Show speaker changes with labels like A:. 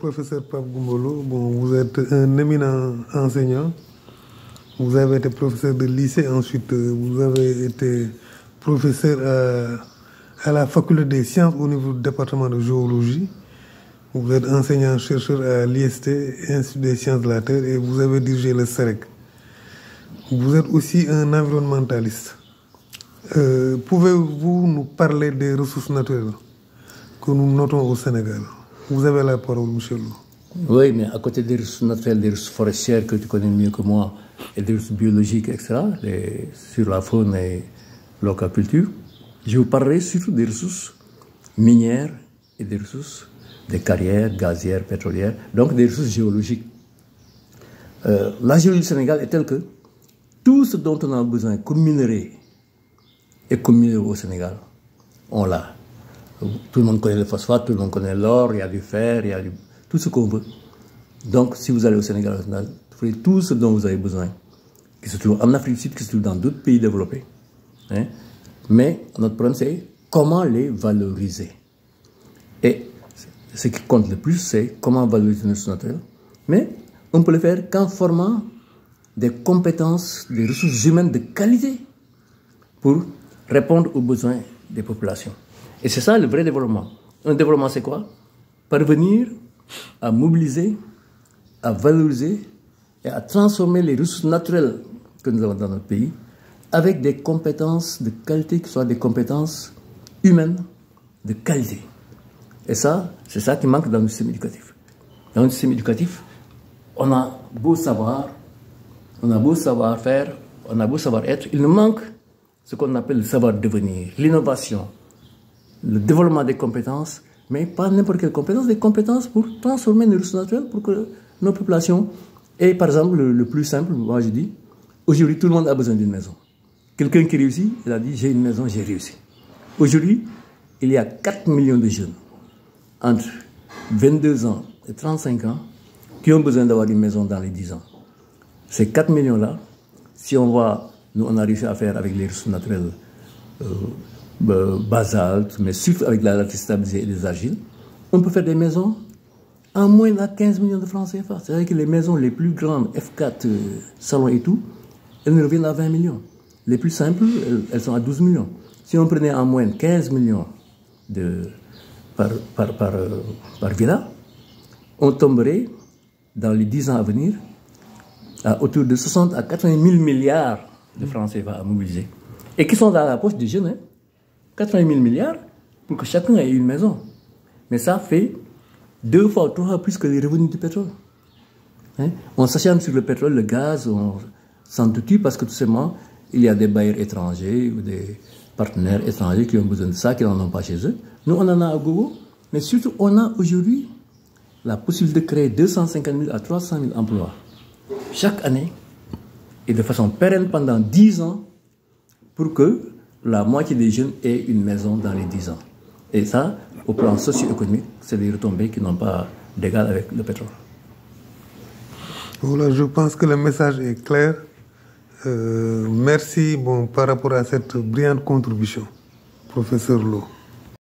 A: professeur Pape Goumbolo. Bon, vous êtes un éminent enseignant. Vous avez été professeur de lycée, ensuite vous avez été professeur à la faculté des sciences au niveau du département de géologie. Vous êtes enseignant-chercheur à l'IST, Institut des sciences de la Terre, et vous avez dirigé le CEREC. Vous êtes aussi un environnementaliste. Pouvez-vous nous parler des ressources naturelles que nous notons au Sénégal? Vous avez la parole, monsieur Lo.
B: Oui, mais à côté des ressources naturelles, des ressources forestières que tu connais mieux que moi, et des ressources biologiques, etc., sur la faune et l'aquaculture, je vous parlerai surtout des ressources minières et des ressources des carrières gazières, pétrolières, donc des ressources géologiques. La géologie du Sénégal est telle que tout ce dont on a besoin comme minerai et comme minéraux au Sénégal, on l'a. Tout le monde connaît le phosphate, tout le monde connaît l'or, il y a du fer, il y a tout ce qu'on veut. Donc, si vous allez au Sénégal, vous ferez tout ce dont vous avez besoin, qui se trouve en Afrique du Sud, qui se trouve dans d'autres pays développés. Hein? Mais notre problème, c'est comment les valoriser. Et ce qui compte le plus, c'est comment valoriser nos ressources naturelles. Mais on peut le faire qu'en formant des compétences, des ressources humaines de qualité pour répondre aux besoins des populations. Et c'est ça le vrai développement. Un développement, c'est quoi? Parvenir à mobiliser, à valoriser et à transformer les ressources naturelles que nous avons dans notre pays avec des compétences de qualité qui soient des compétences humaines de qualité. Et ça, c'est ça qui manque dans le système éducatif. Dans le système éducatif, on a beau savoir, on a beau savoir-faire, on a beau savoir-être, il nous manque ce qu'on appelle le savoir-devenir, l'innovation, le développement des compétences, mais pas n'importe quelle compétence, des compétences pour transformer nos ressources naturelles pour que nos populations aient, par exemple, le plus simple, moi je dis, aujourd'hui tout le monde a besoin d'une maison. Quelqu'un qui réussit, il a dit j'ai une maison, j'ai réussi. Aujourd'hui, il y a 4 millions de jeunes entre 22 ans et 35 ans qui ont besoin d'avoir une maison dans les 10 ans. Ces 4 millions-là, si on voit, nous on a réussi à faire avec les ressources naturelles basalte, mais surtout avec la lattice stabilisée et des argiles, on peut faire des maisons en moins de 15 millions de francs CFA. C'est-à-dire que les maisons les plus grandes, F4, salon et tout, elles nous reviennent à 20 millions. Les plus simples, elles sont à 12 millions. Si on prenait en moins 15 millions par villa, on tomberait dans les 10 ans à venir à autour de 60 à 80 000 milliards de francs CFA à mobiliser. Et qui sont dans la poche des jeunes, hein? 80 000 milliards pour que chacun ait une maison. Mais ça fait 2 fois ou 3 fois plus que les revenus du pétrole. Hein? On s'acharne sur le pétrole, le gaz, on s'entretue parce que tout simplement, il y a des bailleurs étrangers ou des partenaires étrangers qui ont besoin de ça, qui n'en ont pas chez eux. Nous, on en a à gogo, mais surtout, on a aujourd'hui la possibilité de créer 250 000 à 300 000 emplois chaque année et de façon pérenne pendant 10 ans pour que la moitié des jeunes aient une maison dans les 10 ans. Et ça, au plan socio-économique, c'est des retombées qui n'ont pas d'égal avec le pétrole.
A: Voilà, je pense que le message est clair. Merci par rapport à cette brillante contribution, professeur Lo.